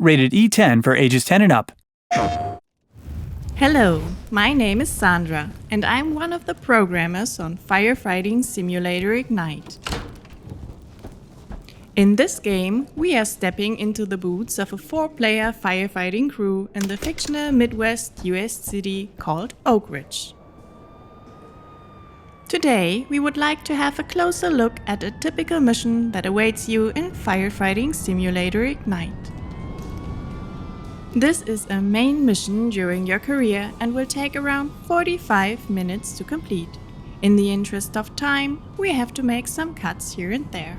rated E10 for ages 10 and up. Hello, my name is Sandra, and I'm one of the programmers on Firefighting Simulator Ignite. In this game, we are stepping into the boots of a 4-player firefighting crew in the fictional Midwest US city called Oakridge. Today, we would like to have a closer look at a typical mission that awaits you in Firefighting Simulator Ignite. This is a main mission during your career and will take around 45 minutes to complete. In the interest of time, we have to make some cuts here and there.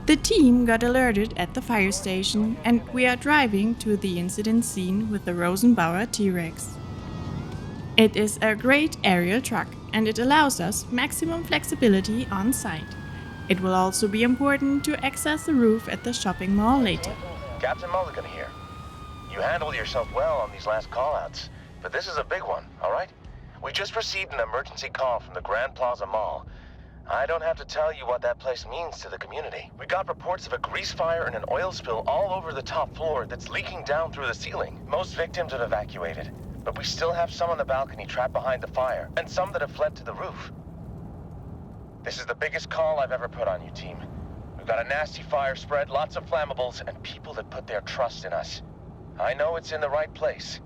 The team got alerted at the fire station and we are driving to the incident scene with the weltenbauer T-Rex. It is a great aerial truck and it allows us maximum flexibility on site. It will also be important to access the roof at the shopping mall later. Captain Mulligan here. You handled yourself well on these last call-outs, but this is a big one, alright? We just received an emergency call from the Grand Plaza Mall. I don't have to tell you what that place means to the community. We got reports of a grease fire and an oil spill all over the top floor that's leaking down through the ceiling. Most victims have evacuated, but we still have some on the balcony trapped behind the fire, and some that have fled to the roof. This is the biggest call I've ever put on you, team. We've got a nasty fire spread, lots of flammables, and people that put their trust in us. I know it's in the right place.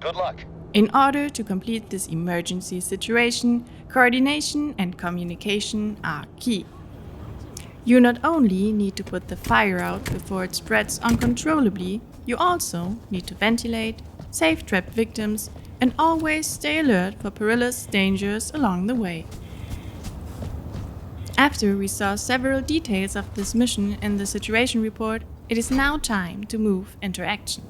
Good luck. In order to complete this emergency situation, coordination and communication are key. You not only need to put the fire out before it spreads uncontrollably, you also need to ventilate, save trapped victims, and always stay alert for perilous dangers along the way. After we saw several details of this mission in the situation report, it is now time to move into action.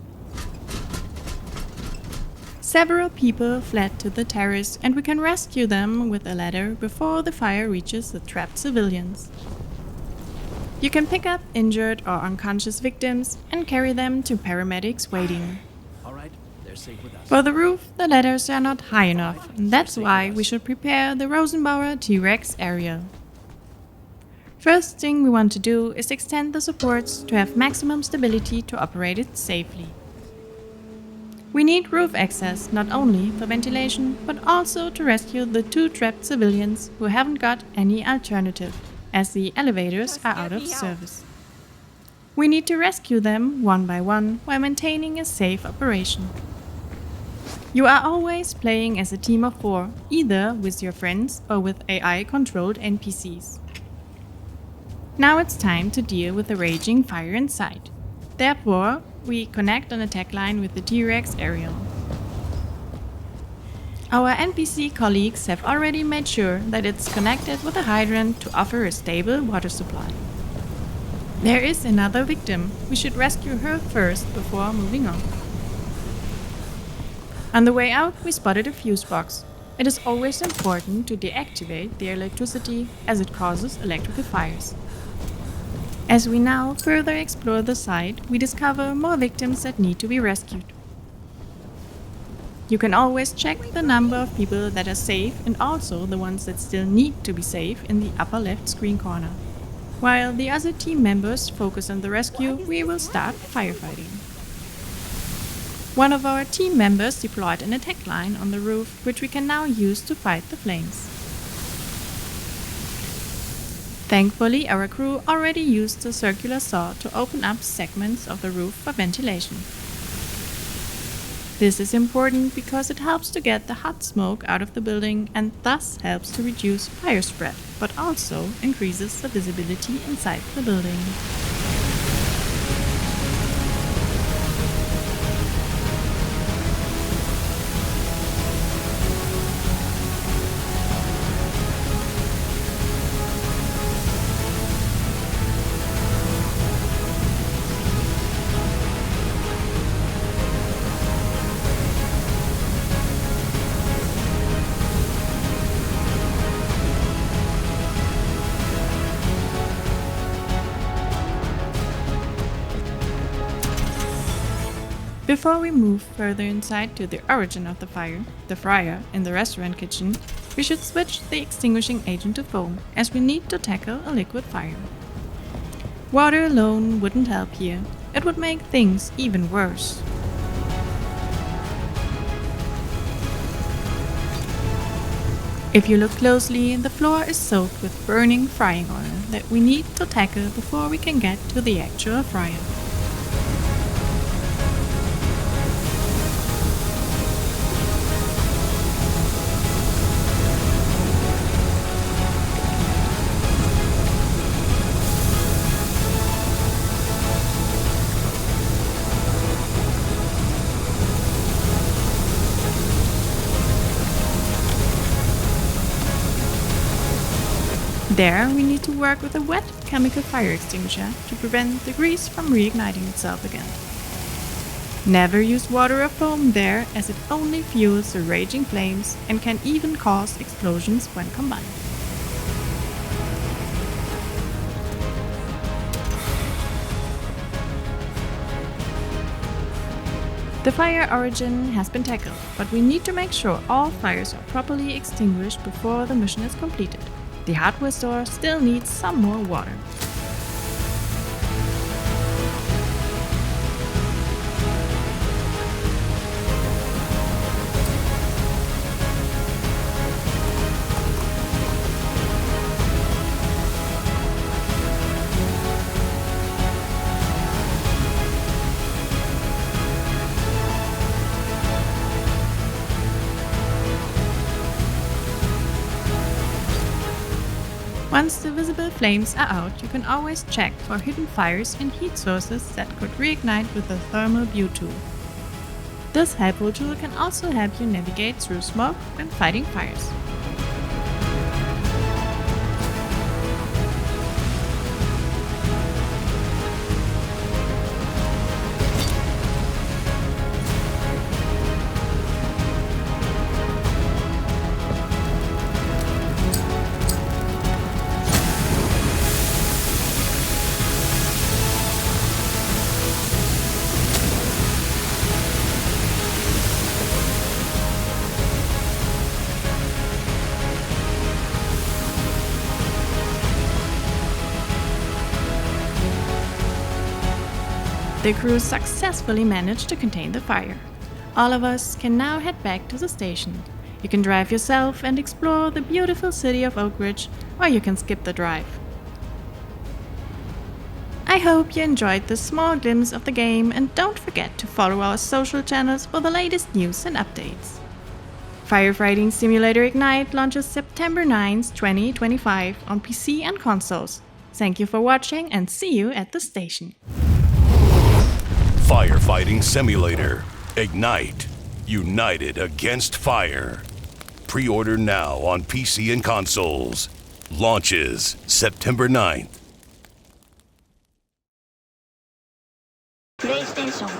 Several people fled to the terrace and we can rescue them with a ladder before the fire reaches the trapped civilians. You can pick up injured or unconscious victims and carry them to paramedics waiting. Alright, they're safe with us. For the roof, the ladders are not high enough, and that's why we should prepare the weltenbauer T-Rex area. First thing we want to do is extend the supports to have maximum stability to operate it safely. We need roof access not only for ventilation, but also to rescue the 2 trapped civilians who haven't got any alternative, as the elevators are out of service. We need to rescue them one by one while maintaining a safe operation. You are always playing as a team of 4, either with your friends or with AI-controlled NPCs. Now it's time to deal with the raging fire inside. Therefore, we connect an attack line with the T-Rex aerial. Our NPC colleagues have already made sure that it's connected with a hydrant to offer a stable water supply. There is another victim. We should rescue her first before moving on. On the way out, we spotted a fuse box. It is always important to deactivate the electricity as it causes electrical fires. As we now further explore the site, we discover more victims that need to be rescued. You can always check the number of people that are safe and also the ones that still need to be safe in the upper left screen corner. While the other team members focus on the rescue, we will start firefighting. One of our team members deployed an attack line on the roof, which we can now use to fight the flames. Thankfully, our crew already used the circular saw to open up segments of the roof for ventilation. This is important because it helps to get the hot smoke out of the building and thus helps to reduce fire spread, but also increases the visibility inside the building. Before we move further inside to the origin of the fryer in the restaurant kitchen, we should switch the extinguishing agent to foam, as we need to tackle a liquid fire. Water alone wouldn't help here. It would make things even worse. If you look closely, the floor is soaked with burning frying oil that we need to tackle before we can get to the actual fryer. There, we need to work with a wet chemical fire extinguisher to prevent the grease from reigniting itself again. Never use water or foam there, as it only fuels the raging flames and can even cause explosions when combined. The fire origin has been tackled, but we need to make sure all fires are properly extinguished before the mission is completed. The hardware store still needs some more water. Once the visible flames are out, you can always check for hidden fires and heat sources that could reignite with the thermal view tool. This helpful tool can also help you navigate through smoke when fighting fires. The crew successfully managed to contain the fire. All of us can now head back to the station. You can drive yourself and explore the beautiful city of Oakridge, or you can skip the drive. I hope you enjoyed this small glimpse of the game, and don't forget to follow our social channels for the latest news and updates. Firefighting Simulator Ignite launches September 9th, 2025 on PC and consoles. Thank you for watching and see you at the station. Firefighting Simulator Ignite. United against fire. Pre-order now on PC and consoles. Launches September 9th. PlayStation